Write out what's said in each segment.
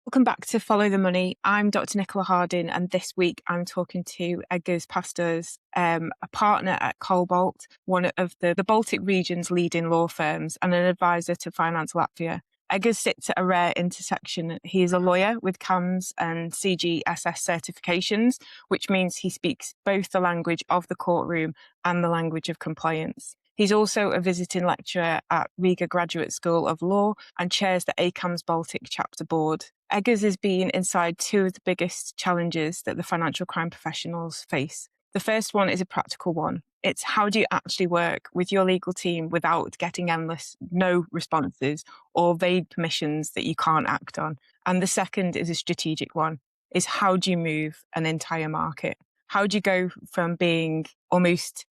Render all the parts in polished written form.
Welcome back to Follow the Money. I'm Dr. Nicola Harding, and this week I'm talking to Edgars Pastars, a partner at COBALT, one of the Baltic region's leading law firms, and an advisor to Finance Latvia. Edgars sits at a rare intersection. He is a lawyer with CAMS and CGSS certifications, which means he speaks both the language of the courtroom and the language of compliance. He's also a visiting lecturer at Riga Graduate School of Law and chairs the CAMS Baltic chapter board. Edgars has been inside two of the biggest challenges that the financial crime professionals face. The first one is a practical one. It's how do you actually work with your legal team without getting endless no responses or vague permissions that you can't act on? And the second is a strategic one, is how do you move an entire market? How do you go from being almost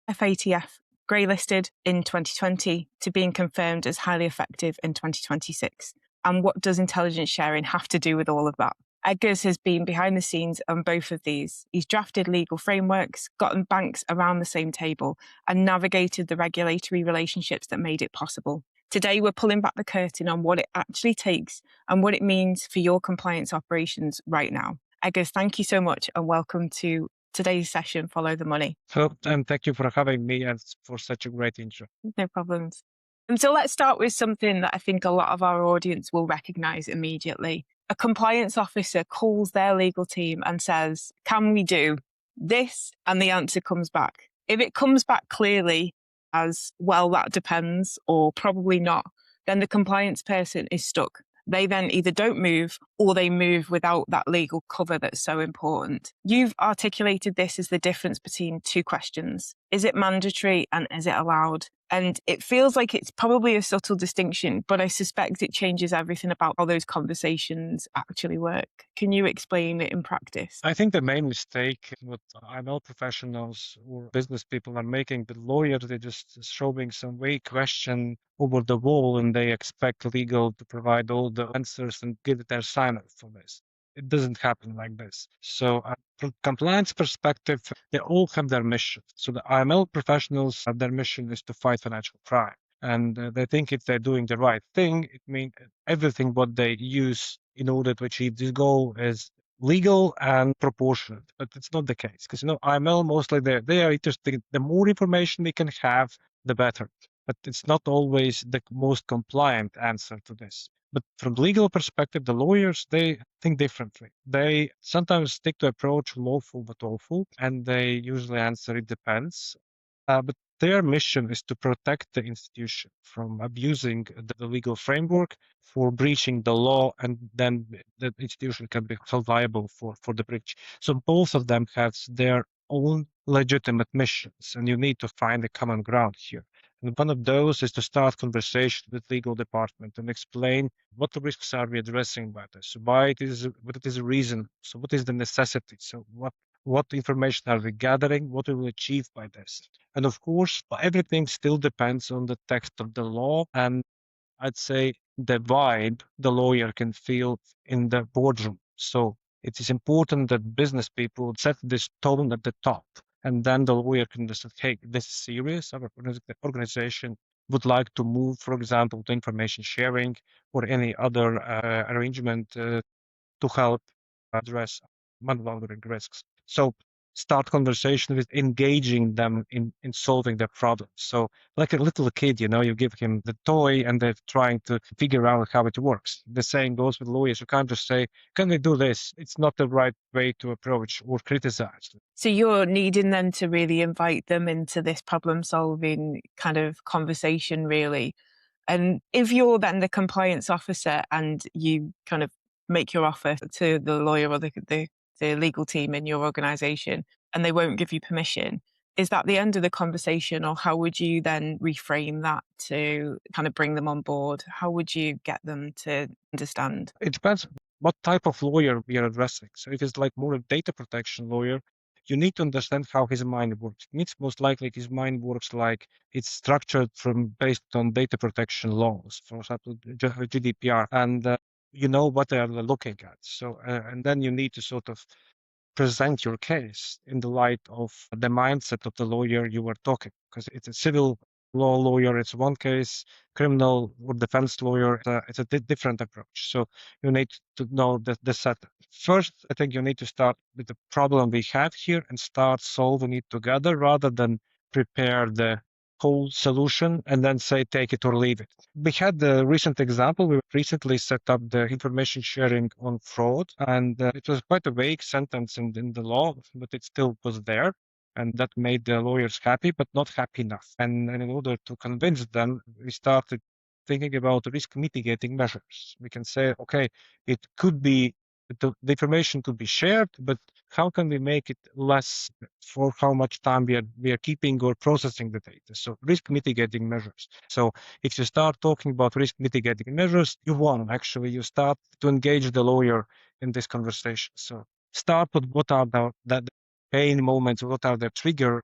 FATF greylisted in 2020 to being confirmed as highly effective in 2026? And what does intelligence sharing have to do with all of that? Edgars has been behind the scenes on both of these. He's drafted legal frameworks, gotten banks around the same table, and navigated the regulatory relationships that made it possible. Today, we're pulling back the curtain on what it actually takes and what it means for your compliance operations right now. Edgars, thank you so much and welcome to today's session, Follow the Money. And thank you for having me and for such a great intro. No problems. And so let's start with something that I think a lot of our audience will recognize immediately. A compliance officer calls their legal team and says, can we do this? And the answer comes back. If it comes back clearly as, well, that depends, or probably not, then the compliance person is stuck. They then either don't move or they move without that legal cover that's so important. You've articulated this as the difference between two questions. Is it mandatory and is it allowed? And it feels like it's probably a subtle distinction, but I suspect it changes everything about how those conversations actually work. Can you explain it in practice? I think the main mistake what IML professionals or business people are making, the lawyers, they're just showing some vague question over the wall and they expect legal to provide all the answers and give their sign-off for this. It doesn't happen like this. So from compliance perspective, they all have their mission. So the IML professionals, their mission is to fight financial crime. And they think if they're doing the right thing, it means everything what they use in order to achieve this goal is legal and proportionate. But it's not the case because, IML mostly they are interested. The more information we can have, the better. But it's not always the most compliant answer to this. But from the legal perspective, the lawyers, they think differently. They sometimes stick to approach lawful but awful, and they usually answer it depends. But their mission is to protect the institution from abusing the legal framework, for breaching the law, and then the institution can be held liable for the breach. So both of them have their own legitimate missions, and you need to find a common ground here. And one of those is to start conversation with legal department and explain what the risks are we addressing by this, why it is, what it is a reason, so what is the necessity, so what information are we gathering, what we will achieve by this. And of course, everything still depends on the text of the law and I'd say the vibe the lawyer can feel in the boardroom. So it is important that business people set this tone at the top. And then the lawyer can just say, hey, this is serious. Our organization would like to move, for example, to information sharing or any other arrangement to help address money laundering risks. So start conversation with engaging them in solving their problems. So like a little kid, you give him the toy and they're trying to figure out how it works. The same goes with lawyers. You can't just say, can we do this? It's not the right way to approach or criticize. So you're needing them to really invite them into this problem solving kind of conversation, really. And if you're then the compliance officer and you kind of make your offer to the lawyer or the legal team in your organization and they won't give you permission, is that the end of the conversation, or how would you then reframe that to kind of bring them on board? How would you get them to understand? It depends what type of lawyer we are addressing. So if it's like more a data protection lawyer, you need to understand how his mind works. It means most likely his mind works like it's structured based on data protection laws, for example, GDPR, and you know what they are looking at. So, and then you need to sort of present your case in the light of the mindset of the lawyer you were talking, because it's a civil law lawyer, it's one case. Criminal or defense lawyer, it's a different approach. So you need to know the setup. First, I think you need to start with the problem we have here and start solving it together rather than prepare the whole solution and then say take it or leave it. We had the recent example. We recently set up the information sharing on fraud, and it was quite a vague sentence in the law, but it still was there. And that made the lawyers happy, but not happy enough. And in order to convince them, we started thinking about risk mitigating measures. We can say, okay, it could be the information could be shared, but how can we make it less for how much time we are keeping or processing the data? So risk mitigating measures. So if you start talking about risk mitigating measures, you won. Actually, you start to engage the lawyer in this conversation. So start with what are the pain moments, what are the trigger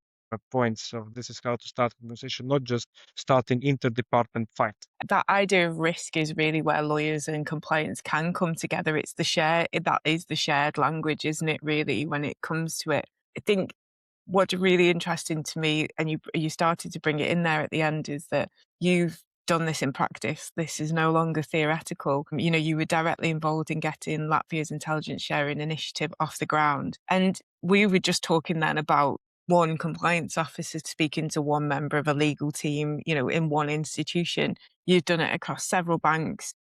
points. So this is how to start conversation, not just starting inter-department fight. That idea of risk is really where lawyers and compliance can come together. It's that is the shared language, isn't it, really, when it comes to it? I think what's really interesting to me, and you started to bring it in there at the end, is that you've done this in practice. This is no longer theoretical. You were directly involved in getting Latvia's intelligence sharing initiative off the ground. And we were just talking then about one compliance officer speaking to one member of a legal team, in one institution. You've done it across several banks,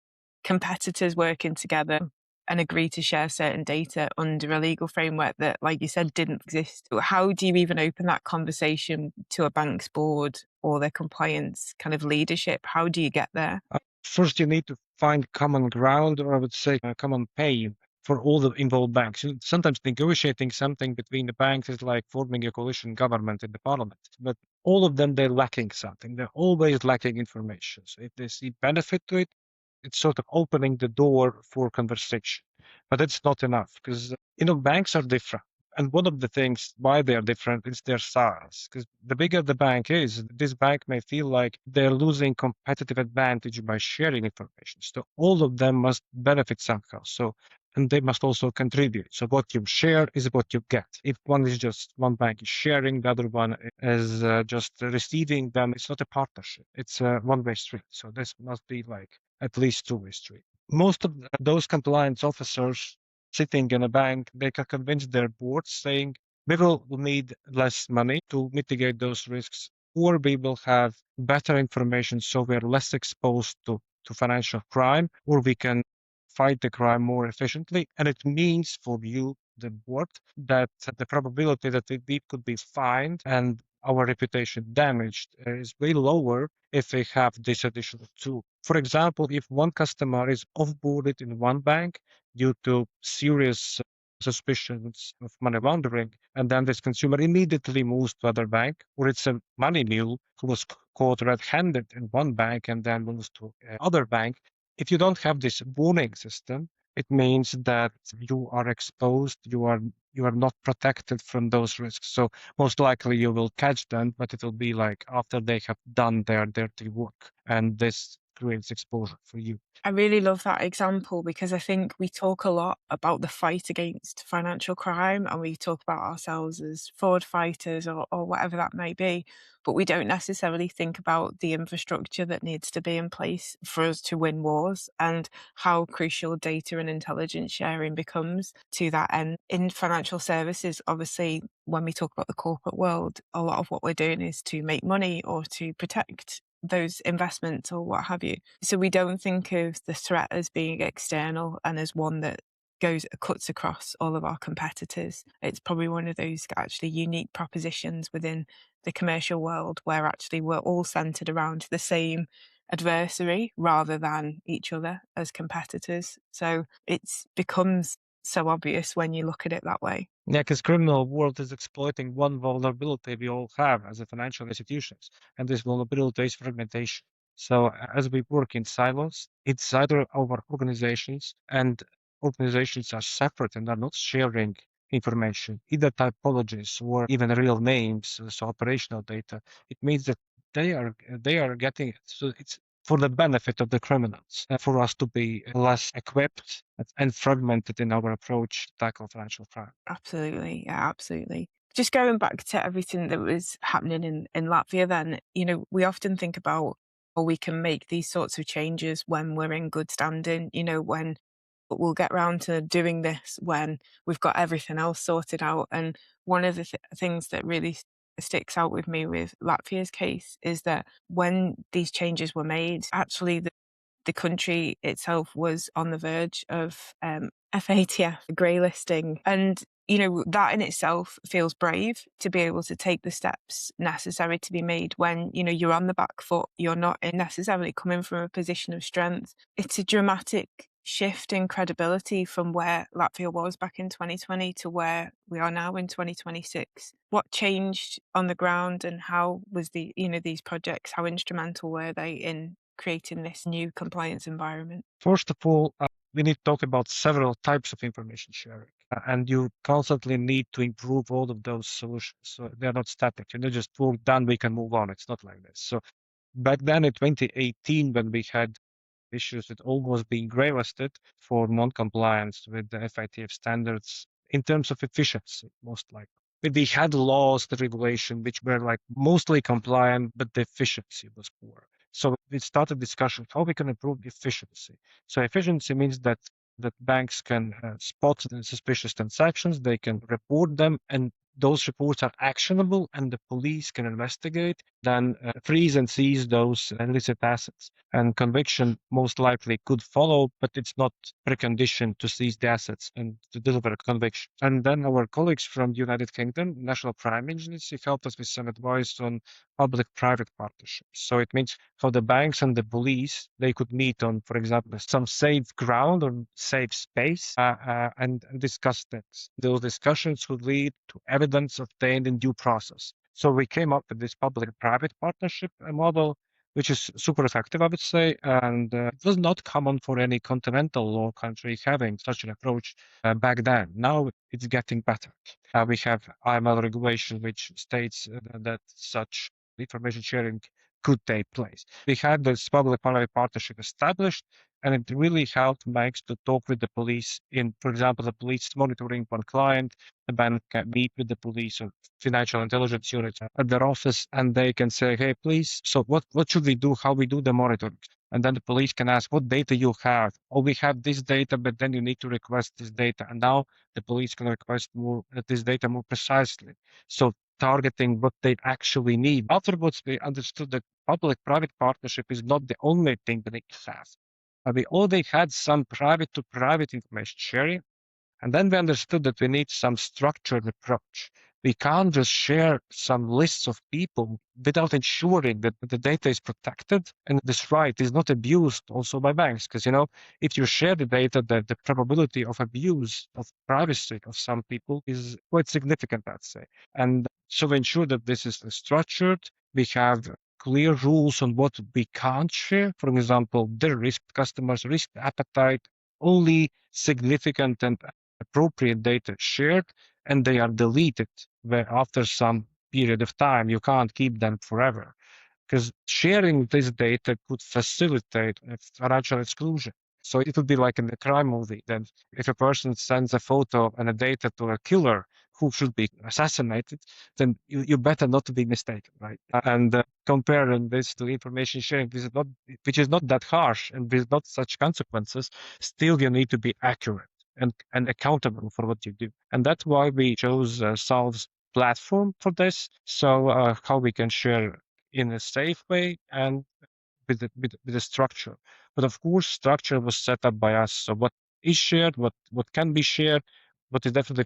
competitors working together and agree to share certain data under a legal framework that, like you said, didn't exist. How do you even open that conversation to a bank's board or their compliance kind of leadership? How do you get there? First, you need to find common ground, or I would say common pain for all the involved banks. Sometimes negotiating something between the banks is like forming a coalition government in the parliament. But all of them, they're lacking something. They're always lacking information. So if they see benefit to it, it's sort of opening the door for conversation. But it's not enough because, banks are different. And one of the things why they are different is their size. Because the bigger the bank is, this bank may feel like they're losing competitive advantage by sharing information. So all of them must benefit somehow. And they must also contribute. So what you share is what you get. If one bank is sharing, the other one is just receiving, then it's not a partnership. It's a one-way street. So this must be like at least two-way street. Most of those compliance officers sitting in a bank, they can convince their boards saying, we will need less money to mitigate those risks, or we will have better information so we're less exposed to financial crime, or we can fight the crime more efficiently. And it means for you, the board, that the probability that we could be fined and our reputation damaged is way lower if we have this additional tool. For example, if one customer is off-boarded in one bank due to serious suspicions of money laundering, and then this consumer immediately moves to other bank, or it's a money mule who was caught red-handed in one bank and then moves to other bank. If you don't have this warning system, it means that you are exposed, you are not protected from those risks. So most likely you will catch them, but it will be like after they have done their dirty work, and this creates exposure for you. I really love that example because I think we talk a lot about the fight against financial crime and we talk about ourselves as fraud fighters or whatever that may be, but we don't necessarily think about the infrastructure that needs to be in place for us to win wars and how crucial data and intelligence sharing becomes to that end. In financial services, obviously, when we talk about the corporate world, a lot of what we're doing is to make money or to protect those investments or what have you. So we don't think of the threat as being external and as one that cuts across all of our competitors. It's probably one of those actually unique propositions within the commercial world where actually we're all centered around the same adversary rather than each other as competitors. So it becomes so obvious when you look at it that way. Yeah, because criminal world is exploiting one vulnerability we all have as a financial institutions, and this vulnerability is fragmentation. So as we work in silos, it's either our organizations and organizations are separate and are not sharing information, either typologies or even real names, so operational data. It means that they are getting it. So it's for the benefit of the criminals, for us to be less equipped and fragmented in our approach to tackle financial crime. Absolutely. Yeah, absolutely. Just going back to everything that was happening in Latvia then, we often think about, or we can make these sorts of changes when we're in good standing, when we'll get round to doing this when we've got everything else sorted out. And one of the things that really sticks out with me with Latvia's case is that when these changes were made, actually the country itself was on the verge of FATF greylisting. And, that in itself feels brave to be able to take the steps necessary to be made when, you're on the back foot, you're not necessarily coming from a position of strength. It's a dramatic shift in credibility from where Latvia was back in 2020 to where we are now in 2026. What changed on the ground, and how was these projects, how instrumental were they in creating this new compliance environment? First of all, we need to talk about several types of information sharing. And you constantly need to improve all of those solutions. So they're not static. You know, just work done, we can move on. It's not like this. So back then in 2018, when we had issues with almost being greylisted for non-compliance with the FATF standards in terms of efficiency, most likely. But we had laws, the regulation, which were like mostly compliant, but the efficiency was poor. So we started discussion how we can improve efficiency. So efficiency means that banks can spot the suspicious transactions, they can report them, and those reports are actionable, and the police can investigate, then freeze and seize those illicit assets. And conviction most likely could follow, but it's not precondition to seize the assets and to deliver a conviction. And then our colleagues from the United Kingdom, National Crime Agency, helped us with some advice on public-private partnerships. So it means how the banks and the police, they could meet on, for example, some safe ground or safe space and discuss things. Those discussions would lead to evidence obtained in due process. So we came up with this public-private partnership model, which is super effective, I would say, and it was not common for any continental law country having such an approach back then. Now it's getting better. We have IML regulation, which states that such information sharing could take place. We had this public-private partnership established, and it really helped banks to talk with the police in, for example, the police monitoring one client, the bank can meet with the police or financial intelligence unit at their office, and they can say, hey, please, so what should we do, how we do the monitoring? And then the police can ask, what data you have? Oh, we have this data, but then you need to request this data. And now the police can request this data more precisely. So targeting what they actually need. Afterwards, we understood that public-private partnership is not the only thing that they have. We already had some private-to-private information sharing, and then we understood that we need some structured approach. We can't just share some lists of people without ensuring that the data is protected and this right is not abused also by banks. Because, if you share the data, the probability of abuse of privacy of some people is quite significant, I'd say. And so we ensure that this is structured. We have clear rules on what we can't share. For example, their risk customers, risk appetite, only significant and appropriate data shared, and they are deleted after some period of time. You can't keep them forever, because sharing this data could facilitate financial exclusion. So it would be like in a crime movie. Then if a person sends a photo and a data to a killer who should be assassinated, then you better not to be mistaken, right? And comparing this to information sharing, which is not that harsh and with not such consequences, still you need to be accurate and accountable for what you do. And that's why we chose Solve's platform for this. So how we can share in a safe way and with a structure. But of course, structure was set up by us. So what is shared, what can be shared, what is definitely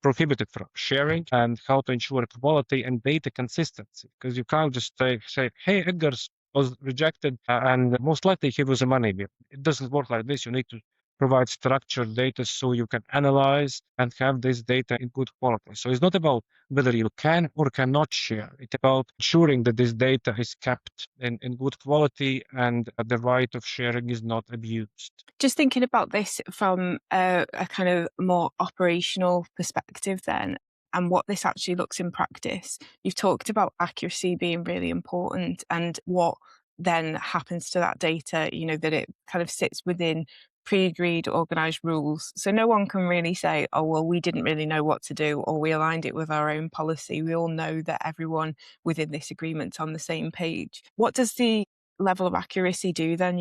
prohibited from sharing, and how to ensure quality and data consistency. Because you can't just say, hey, Edgars was rejected and most likely he was a money bill. It doesn't work like this. You need to provide structured data so you can analyze and have this data in good quality. So it's not about whether you can or cannot share. It's about ensuring that this data is kept in good quality and the right of sharing is not abused. Just thinking about this from a kind of more operational perspective then, and what this actually looks in practice. You've talked about accuracy being really important and what then happens to that data, that it kind of sits within pre-agreed organised rules. So no one can really say, oh, well, we didn't really know what to do, or we aligned it with our own policy. We all know that everyone within this agreement's on the same page. What does the level of accuracy do then?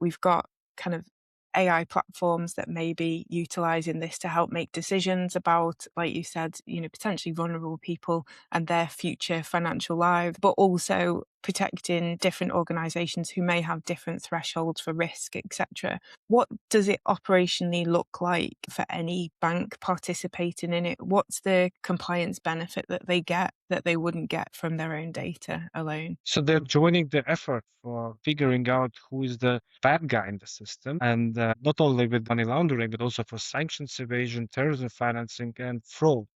We've got kind of AI platforms that may be utilising this to help make decisions about, like you said, potentially vulnerable people and their future financial lives, but also protecting different organisations who may have different thresholds for risk, etc. What does it operationally look like for any bank participating in it? What's the compliance benefit that they get that they wouldn't get from their own data alone? So they're joining the effort for figuring out who is the bad guy in the system, and not only with money laundering, but also for sanctions evasion, terrorism financing, and fraud.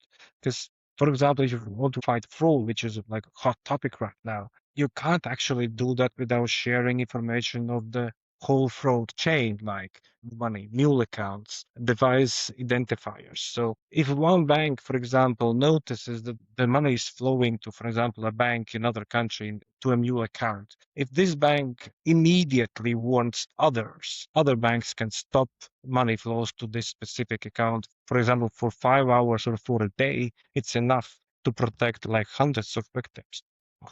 Because, for example, if you want to fight fraud, which is like a hot topic right now, you can't actually do that without sharing information of the whole fraud chain, like money, mule accounts, device identifiers. So if one bank, for example, notices that the money is flowing to, for example, a bank in another country to a mule account, if this bank immediately warns others, other banks can stop money flows to this specific account, for example, for 5 hours or for a day. It's enough to protect like hundreds of victims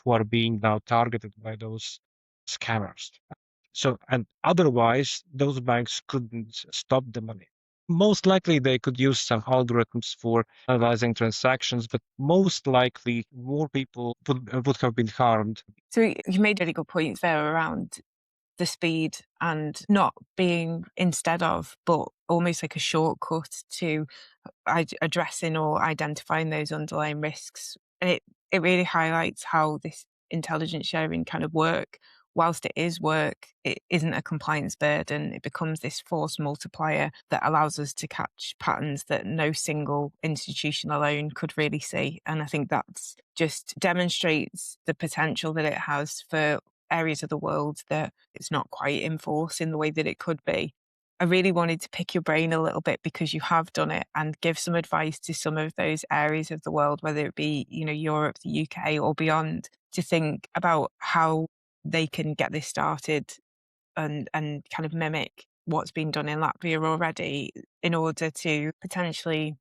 who are being now targeted by those scammers. So, and otherwise, those banks couldn't stop the money. Most likely, they could use some algorithms for analyzing transactions, but most likely, more people would have been harmed. So you made really good points there around the speed and not being instead of, but almost like a shortcut to addressing or identifying those underlying risks. And it really highlights how this intelligence sharing kind of work, whilst it is work, it isn't a compliance burden. It becomes this force multiplier that allows us to catch patterns that no single institution alone could really see. And I think that's just demonstrates the potential that it has for areas of the world that it's not quite in force in the way that it could be. I really wanted to pick your brain a little bit because you have done it and give some advice to some of those areas of the world, whether it be, Europe, the UK or beyond, to think about how they can get this started and kind of mimic what's been done in Latvia already in order to potentially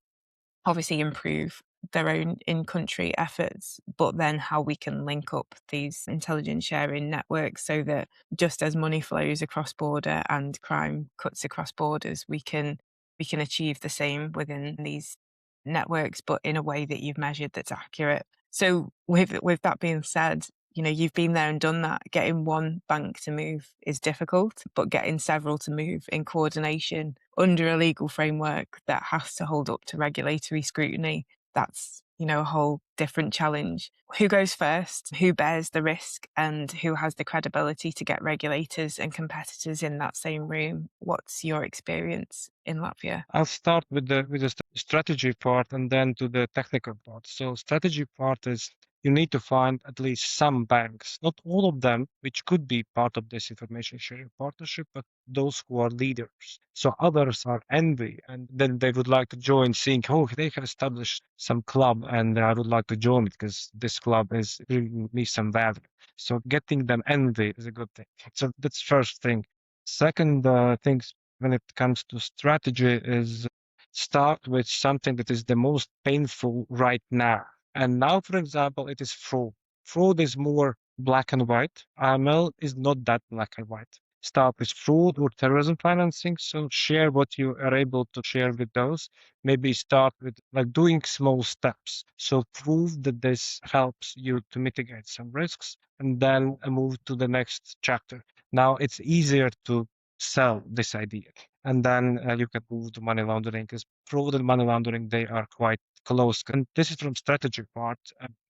obviously improve their own in-country efforts, but then how we can link up these intelligence sharing networks so that just as money flows across border and crime cuts across borders, we can achieve the same within these networks, but in a way that you've measured that's accurate. So with that being said, you've been there and done that. Getting one bank to move is difficult, but getting several to move in coordination under a legal framework that has to hold up to regulatory scrutiny, that's, a whole different challenge. Who goes first? Who bears the risk? And who has the credibility to get regulators and competitors in that same room? What's your experience in Latvia? I'll start with the strategy part and then to the technical part. So strategy part is you need to find at least some banks, not all of them, which could be part of this information sharing partnership, but those who are leaders. So others are envy, and then they would like to join, seeing, oh, they have established some club, and I would like to join it because this club is bringing me some value. So getting them envy is a good thing. So that's first thing. Second thing when it comes to strategy is start with something that is the most painful right now. And now, for example, it is fraud. Fraud is more black and white. AML is not that black and white. Start with fraud or terrorism financing. So share what you are able to share with those. Maybe start with like doing small steps. So prove that this helps you to mitigate some risks and then move to the next chapter. Now it's easier to sell this idea. And then you can move to money laundering because fraud and money laundering, they are quite close. And this is from strategy part.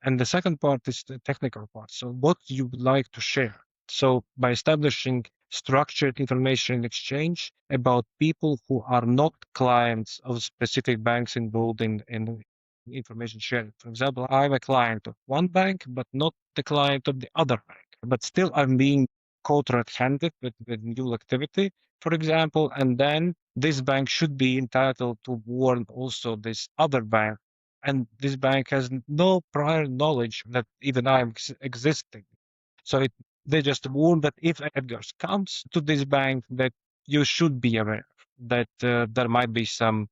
And the second part is the technical part. So what you would like to share. So by establishing structured information exchange about people who are not clients of specific banks involved in information sharing. For example, I'm a client of one bank, but not the client of the other bank. But still I'm being caught red-handed with new activity, for example, and then this bank should be entitled to warn also this other bank, and this bank has no prior knowledge that even I'm existing. So they just warn that if Edgars comes to this bank, that you should be aware. that there might be some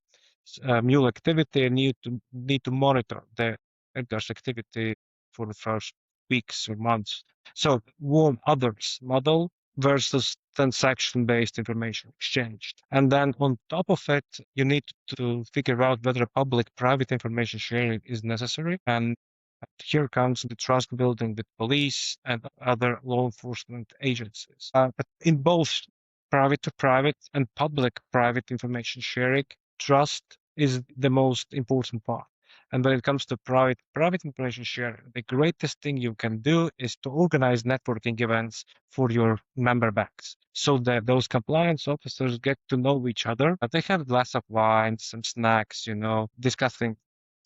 mule activity and need to monitor the Edgars activity for the first weeks or months. So warn others model versus transaction-based information exchange. And then on top of it, you need to figure out whether public-private information sharing is necessary. And here comes the trust building with police and other law enforcement agencies. But in both private to private and public private information sharing, trust is the most important part. And when it comes to private information sharing, the greatest thing you can do is to organize networking events for your member banks so that those compliance officers get to know each other. They have a glass of wine, some snacks, discussing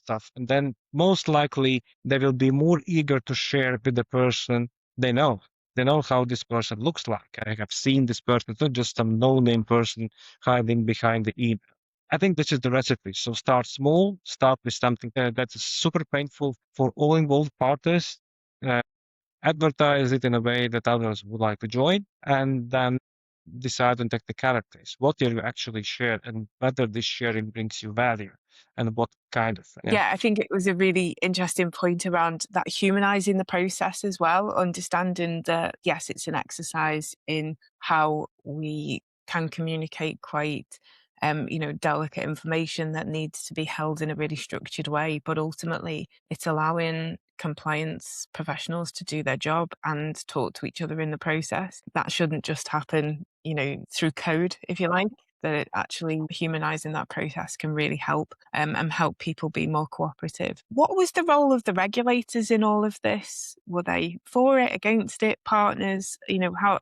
stuff. And then most likely they will be more eager to share with the person they know. They know how this person looks like. I have seen this person. It's not just some no-name person hiding behind the email. I think this is the recipe. So start small, start with something that is super painful for all involved parties, uh, advertise it in a way that others would like to join, and then decide on technicalities. What you actually share and whether this sharing brings you value and what kind of thing. Yeah, I think it was a really interesting point around that humanizing the process as well, understanding that, yes, it's an exercise in how we can communicate quite delicate information that needs to be held in a really structured way. But ultimately, it's allowing compliance professionals to do their job and talk to each other in the process. That shouldn't just happen, through code, if you like. That actually humanizing that process can really help and help people be more cooperative. What was the role of the regulators in all of this? Were they for it, against it, partners?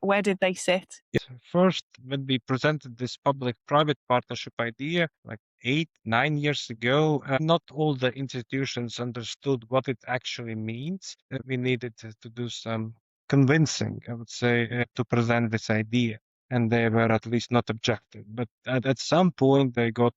Where did they sit? First, when we presented this public-private partnership idea, like 8-9 years ago, not all the institutions understood what it actually means. We needed to do some convincing, I would say, to present this idea. And they were at least not objective. But at some point, they got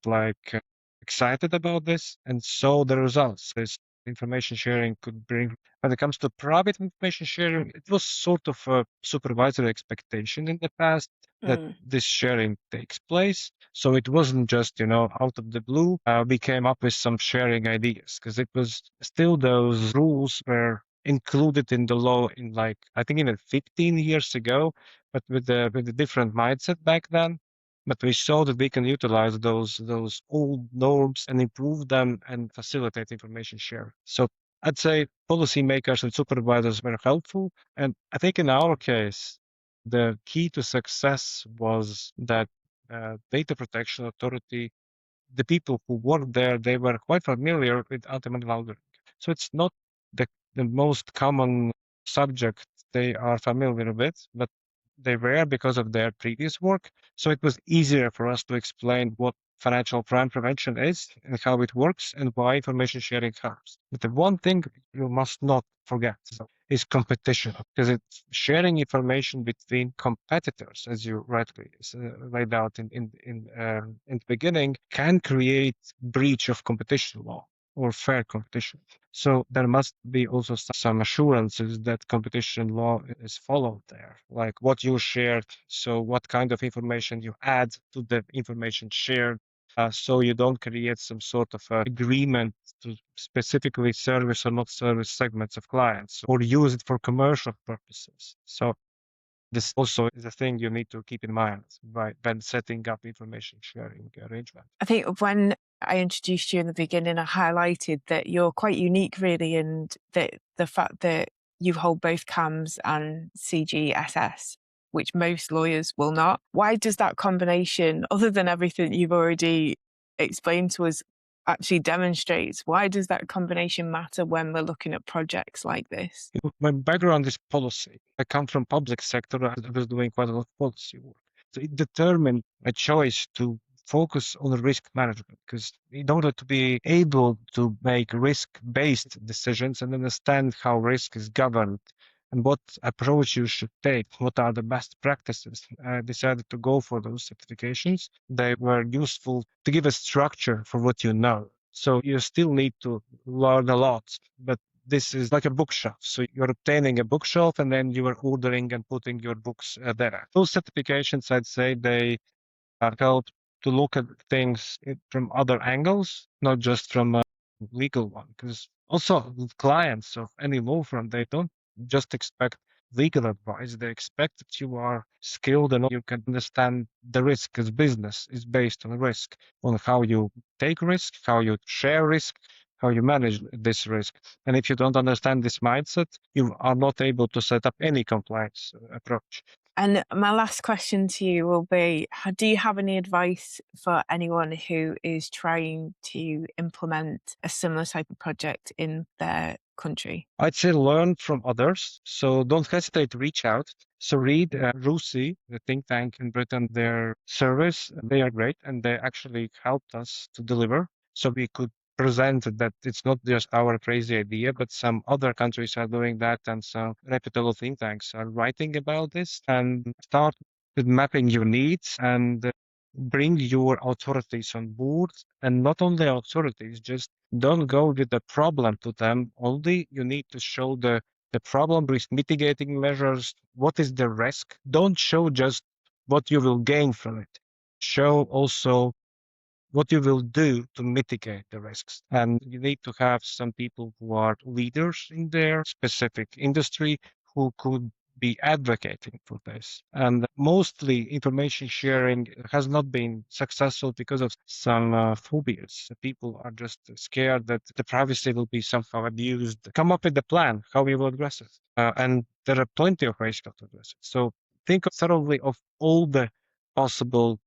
excited about this and saw the results. This information sharing could bring. When it comes to private information sharing, it was sort of a supervisory expectation in the past that this sharing takes place. So it wasn't just, out of the blue. We came up with some sharing ideas because it was still those rules were included in the law in I think even 15 years ago, but with a different mindset back then. But we saw that we can utilize those old norms and improve them and facilitate information share. So I'd say policymakers and supervisors were helpful. And I think in our case, the key to success was that data protection authority, the people who worked there, they were quite familiar with anti-money laundering. So it's not the most common subject they are familiar with, but they were because of their previous work. So it was easier for us to explain what financial crime prevention is and how it works and why information sharing helps. But the one thing you must not forget is competition, because it's sharing information between competitors, as you rightly laid out in the beginning, can create breach of competition law or fair competition. So there must be also some assurances that competition law is followed there, like what you shared. So what kind of information you add to the information shared, so you don't create some sort of agreement to specifically service or not service segments of clients or use it for commercial purposes. So this also is a thing you need to keep in mind when setting up information sharing arrangement. I think when I introduced you in the beginning, I highlighted that you're quite unique, really, and the fact that you hold both CAMS and CGSS, which most lawyers will not. Why does that combination, other than everything you've already explained to us, actually demonstrates? Why does that combination matter when we're looking at projects like this? My background is policy. I come from public sector. I was doing quite a lot of policy work. So it determined a choice to focus on risk management, because in order to be able to make risk-based decisions and understand how risk is governed and what approach you should take, what are the best practices, I decided to go for those certifications. They were useful to give a structure for what you know. So you still need to learn a lot, but this is like a bookshelf. So you're obtaining a bookshelf and then you are ordering and putting your books there. Those certifications, I'd say they help to look at things from other angles, not just from a legal one. Because also clients of any law firm, they don't just expect legal advice. They expect that you are skilled and you can understand the risk, because business is based on risk, on how you take risk, how you share risk, how you manage this risk. And if you don't understand this mindset, you are not able to set up any compliance approach. And my last question to you will be, do you have any advice for anyone who is trying to implement a similar type of project in their country? I'd say learn from others. So don't hesitate to reach out. So read RUSI, the think tank in Britain, their service. They are great and they actually helped us to deliver. So we could present that it's not just our crazy idea, but some other countries are doing that and some reputable think tanks are writing about this, and start with mapping your needs and bring your authorities on board. And not only authorities, just don't go with the problem to them only. You need to show the problem, risk mitigating measures. What is the risk? Don't show just what you will gain from it. Show also what you will do to mitigate the risks. And you need to have some people who are leaders in their specific industry who could be advocating for this. And mostly information sharing has not been successful because of some phobias. People are just scared that the privacy will be somehow abused. Come up with a plan how you will address it. And there are plenty of ways to address it. So think thoroughly of all the possible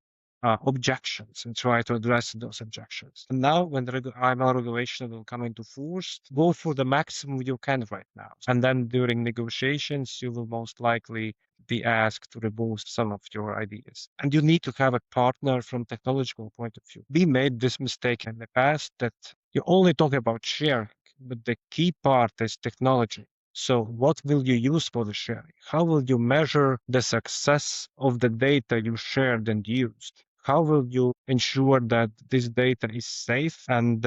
objections and try to address those objections. And now, when the IML regulation will come into force, go for the maximum you can right now. And then during negotiations, you will most likely be asked to remove some of your ideas. And you need to have a partner from technological point of view. We made this mistake in the past that you only talk about sharing, but the key part is technology. So what will you use for the sharing? How will you measure the success of the data you shared and used? How will you ensure that this data is safe? And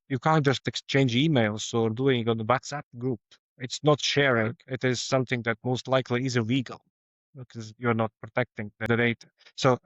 you can't just exchange emails or doing it on the WhatsApp group. It's not sharing. It is something that most likely is illegal because you're not protecting the data. So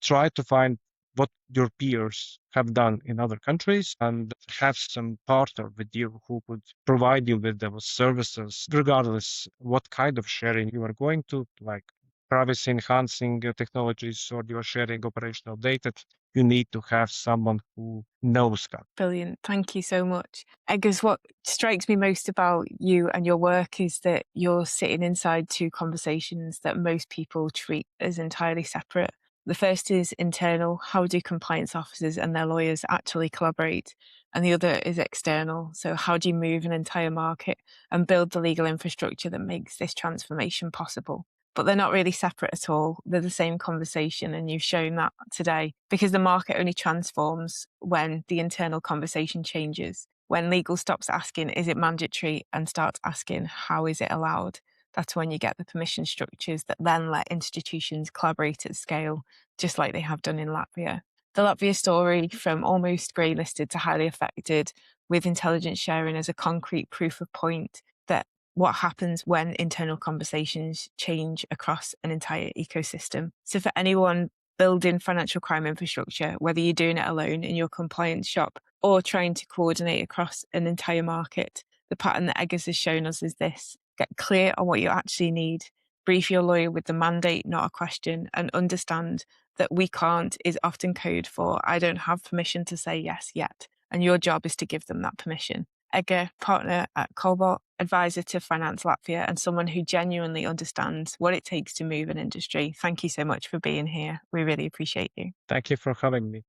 try to find what your peers have done in other countries and have some partner with you who could provide you with those services, regardless what kind of sharing you are going to, like privacy enhancing technologies or you're sharing operational data. You need to have someone who knows that. Brilliant. Thank you so much. Edgars, what strikes me most about you and your work is that you're sitting inside two conversations that most people treat as entirely separate. The first is internal. How do compliance officers and their lawyers actually collaborate? And the other is external. So how do you move an entire market and build the legal infrastructure that makes this transformation possible? But they're not really separate at all. They're the same conversation, and you've shown that today, because the market only transforms when the internal conversation changes. When legal stops asking, is it mandatory, and starts asking, how is it allowed? That's when you get the permission structures that then let institutions collaborate at scale, just like they have done in Latvia. The Latvia story, from almost greylisted to highly affected, with intelligence sharing as a concrete proof of point that what happens when internal conversations change across an entire ecosystem. So for anyone building financial crime infrastructure, whether you're doing it alone in your compliance shop or trying to coordinate across an entire market, the pattern that Edgars has shown us is this: get clear on what you actually need, brief your lawyer with the mandate, not a question, and understand that we can't is often code for I don't have permission to say yes yet. And your job is to give them that permission. Edgar, partner at COBALT, advisor to Finance Latvia, and someone who genuinely understands what it takes to move an industry. Thank you so much for being here. We really appreciate you. Thank you for having me.